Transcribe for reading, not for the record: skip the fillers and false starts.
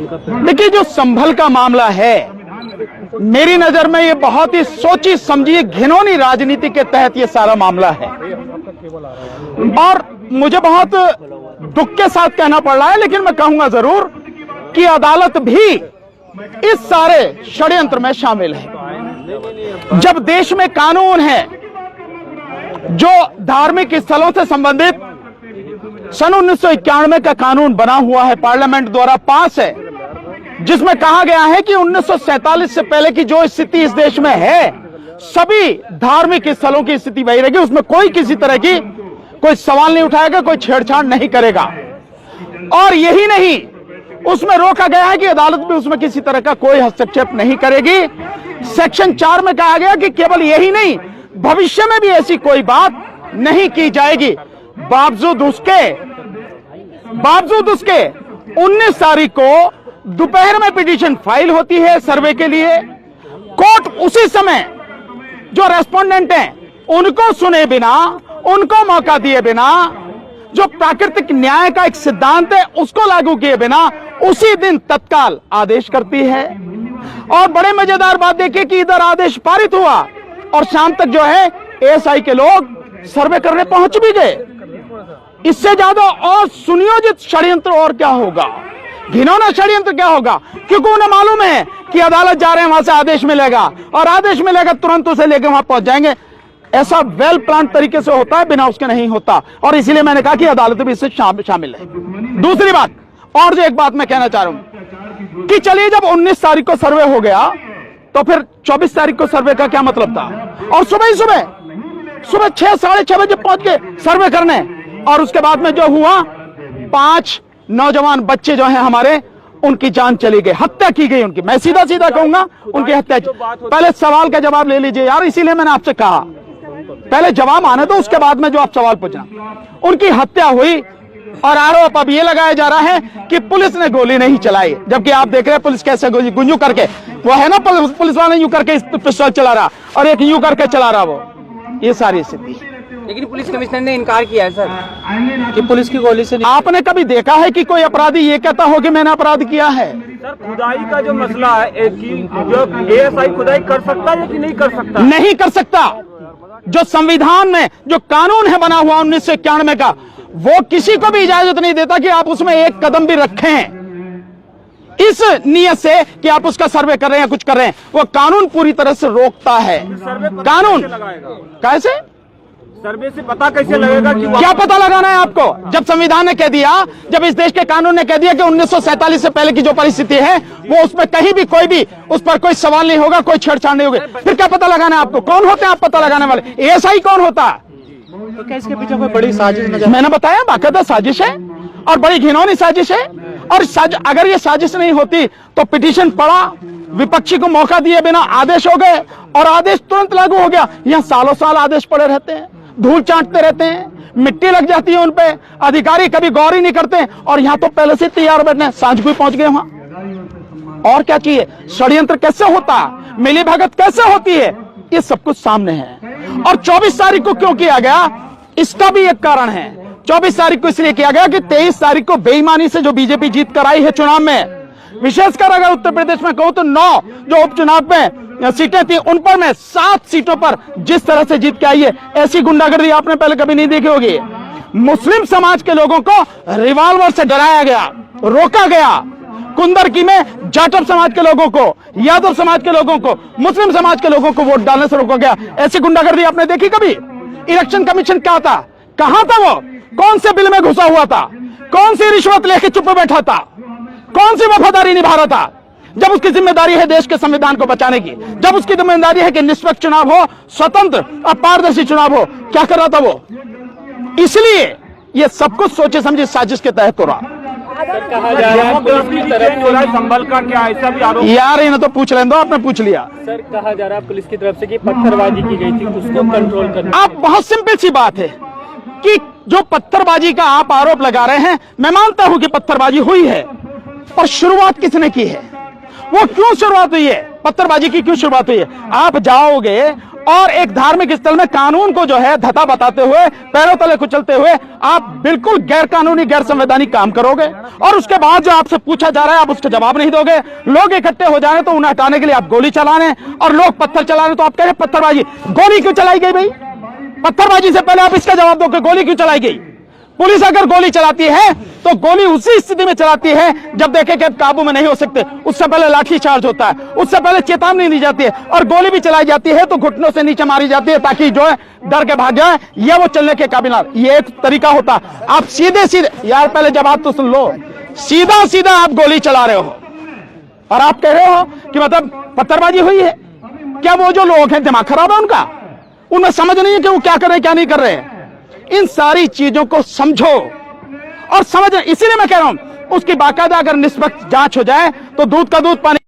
देखिए, जो संभल का मामला है, मेरी नजर में ये बहुत ही सोची समझी घिनौनी राजनीति के तहत ये सारा मामला है और मुझे बहुत दुख के साथ कहना पड़ रहा है, लेकिन मैं कहूंगा जरूर कि अदालत भी इस सारे षड्यंत्र में शामिल है। जब देश में कानून है जो धार्मिक स्थलों से संबंधित सन 1991 का कानून बना हुआ है, पार्लियामेंट द्वारा पास है, जिसमें कहा गया है कि 1947 से पहले की जो स्थिति इस देश में है, सभी धार्मिक स्थलों की स्थिति वही रहेगी, उसमें कोई किसी तरह की कोई सवाल नहीं उठाएगा, कोई छेड़छाड़ नहीं करेगा। और यही नहीं, उसमें रोका गया है कि अदालत भी उसमें किसी तरह का कोई हस्तक्षेप नहीं करेगी। सेक्शन 4 में कहा गया कि केवल यही नहीं, भविष्य में भी ऐसी कोई बात नहीं की जाएगी। बावजूद उसके 19 तारीख को दोपहर में पिटीशन फाइल होती है सर्वे के लिए। कोर्ट उसी समय जो रेस्पोंडेंट हैं उनको सुने बिना, उनको मौका दिए बिना, जो प्राकृतिक न्याय का एक सिद्धांत है उसको लागू किए बिना उसी दिन तत्काल आदेश करती है। और बड़े मजेदार बात देखिए कि इधर आदेश पारित हुआ और शाम तक जो है एएसआई के लोग सर्वे करने पहुंच भी गए। इससे ज्यादा और सुनियोजित षड्यंत्र और क्या होगा, घिनौना षड्यंत्र क्या होगा, क्योंकि उन्हें मालूम है कि अदालत जा रहे हैं, वहां से आदेश मिलेगा और आदेश मिलेगा तुरंत उसे लेकर वहां पहुंच जाएंगे। ऐसा वेल प्लान तरीके से होता है, बिना उसके नहीं होता। और इसीलिए मैंने कहा कि अदालत भी इससे शामिल है। दूसरी बात, और जो एक बात मैं कहना चाह रहा हूं कि चलिए, जब 19 तारीख को सर्वे हो गया तो फिर 24 तारीख को सर्वे का क्या मतलब था? और सुबह 6 साढ़े 6 बजे पहुंच के सर्वे करने, और उसके बाद में जो हुआ 5 नौजवान बच्चे जो हैं हमारे, उनकी जान चली गई, हत्या की गई उनकी। मैं सीधा कहूंगा, उनकी हत्या। पहले सवाल का जवाब ले लीजिए यार, इसीलिए मैंने आपसे कहा पहले जवाब आने दो, उसके बाद में जो आप सवाल पूछना। उनकी हत्या हुई और आरोप अब ये लगाया जा रहा है कि पुलिस ने गोली नहीं चलाई, जबकि आप देख रहे हैं पुलिस कैसे गुंजू करके, वो है ना पुलिस वाला यूं करके पिस्टल चला रहा और एक यूं करके चला रहा, वो ये सारी स्थिति। लेकिन पुलिस कमिश्नर ने इनकार किया है सर कि पुलिस की गोली से। आपने कभी देखा है कि कोई अपराधी ये कहता हो कि मैंने अपराध किया है? सर, खुदाई का जो मसला है कि जो एएसआई खुदाई कर सकता है कि नहीं कर सकता? नहीं कर सकता। जो संविधान में जो कानून है बना हुआ 1991 का, वो किसी को भी इजाजत नहीं देता कि आप उसमें एक कदम भी रखें इस नियत से कि आप उसका सर्वे कर रहे हैं, कुछ कर रहे हैं। वो कानून पूरी तरह से रोकता है। कानून कैसे सर्वे से पता कैसे लगेगा कि क्या पता लगाना है आपको? जब संविधान ने कह दिया, जब इस देश के कानून ने कह दिया कि 1947 से पहले की जो परिस्थिति है वो उसमें कहीं भी कोई भी उस पर कोई सवाल नहीं होगा, कोई छेड़छाड़ नहीं होगी, फिर क्या पता लगाना है आपको? कौन होते हैं आप पता लगाने वाले? एएसआई कौन होता है? तो क्या इसके पीछे कोई बड़ी साजिश नजर? मैंने बताया, बाकायदा साजिश है और बड़ी घिनौनी साजिश है। और अगर ये साजिश नहीं होती तो पिटीशन पड़ा, विपक्षी को मौका दिए बिना आदेश हो गए और आदेश तुरंत लागू हो गया। यहाँ सालों साल आदेश पड़े रहते हैं, धूल चाटते रहते हैं, मिट्टी लग जाती है उनपे, अधिकारी कभी गौर ही नहीं करते। और यहाँ तो पहले से तैयार बैठने, सांझ को पहुंच गए वहां। और क्या चाहिए? षड्यंत्र कैसे होता, मिली भगत कैसे होती है, ये सब कुछ सामने है। और 24 तारीख को क्यों किया गया, इसका भी एक कारण है। 24 तारीख को इसलिए किया गया कि 23 तारीख को बेईमानी से जो बीजेपी जीत कर आई है चुनाव में, विशेषकर अगर उत्तर प्रदेश में कहूं तो 9 जो उपचुनाव में सीटें थी, उन पर में 7 सीटों पर जिस तरह से जीत के आई है, ऐसी गुंडागर्दी आपने पहले कभी नहीं देखी होगी। मुस्लिम समाज के लोगों को रिवॉल्वर से डराया गया, रोका गया। कुंदरकी में जाटव समाज के लोगों को, यादव समाज के लोगों को, मुस्लिम समाज के लोगों को वोट डालने से रोका गया। ऐसी गुंडागर्दी आपने देखी कभी? इलेक्शन कमीशन क्या था, कहां था वो? कौन से बिल में घुसा हुआ था? कौन सी रिश्वत लेके चुप बैठा था? कौन सी वफादारी निभा रहा था? जब उसकी जिम्मेदारी है देश के संविधान को बचाने की, जब उसकी जिम्मेदारी है कि निष्पक्ष चुनाव हो, स्वतंत्र और पारदर्शी चुनाव हो, क्या कर रहा था वो? इसलिए ये सब कुछ सोचे समझे साजिश के तहत हो रहा। कहा जा रहा है संभल का क्या ऐसा भी आरोप? यार इन्हें तो पूछ लें दो, आपने पूछ लिया। सर, कहा जा रहा है पुलिस की तरफ से कि पत्थरबाजी की गई थी, उसको कंट्रोल करना। आप बहुत सिंपल सी बात है कि जो पत्थरबाजी का आप आरोप लगा रहे हैं, मैं मानता हूं कि पत्थरबाजी हुई है, पर शुरुआत किसने की है? वो क्यों शुरुआत हुई है? पत्थरबाजी की क्यों शुरुआत हुई है? आप जाओगे और एक धार्मिक स्थल में कानून को जो है धता बताते हुए, पैरों तले कुचलते हुए आप बिल्कुल गैर कानूनी, गैर संवैधानिक काम करोगे। और उसके बाद जो आपसे पूछा जा रहा है आप उसका जवाब नहीं दोगे। लोग इकट्ठे हो जाए तो उन्हें हटाने के लिए आप गोली चला रहे हैं, और लोग पत्थर चला रहे हैं तो आप कह रहे हैं पत्थरबाजी। गोली क्यों चलाई गई भाई? पत्थरबाजी से पहले आप इसका जवाब दो कि गोली क्यों चलाई गई। पुलिस अगर गोली चलाती है तो गोली उसी स्थिति में चलाती है जब देखे कि अब काबू में नहीं हो सकते। उससे पहले लाठी चार्ज होता है, उससे पहले चेतावनी दी जाती है, और गोली भी चलाई जाती है तो घुटनों से नीचे मारी जाती है ताकि जो है डर के भाग जाए या वो चलने के काबिल ना। ये एक तरीका होता है। आप सीधे सीधे, यार पहले जवाब तो सुन लो, सीधा सीधा आप गोली चला रहे हो और आप कह रहे हो कि मतलब पत्थरबाजी हुई है। क्या वो जो लोग हैं दिमाग खराब है उनका? उन्हें समझ नहीं है कि वो क्या कर रहे हैं क्या नहीं कर रहे हैं। इन सारी चीजों को समझो और समझ, इसीलिए मैं कह रहा हूं उसकी बाकायदा अगर निष्पक्ष जांच हो जाए तो दूध का दूध पानी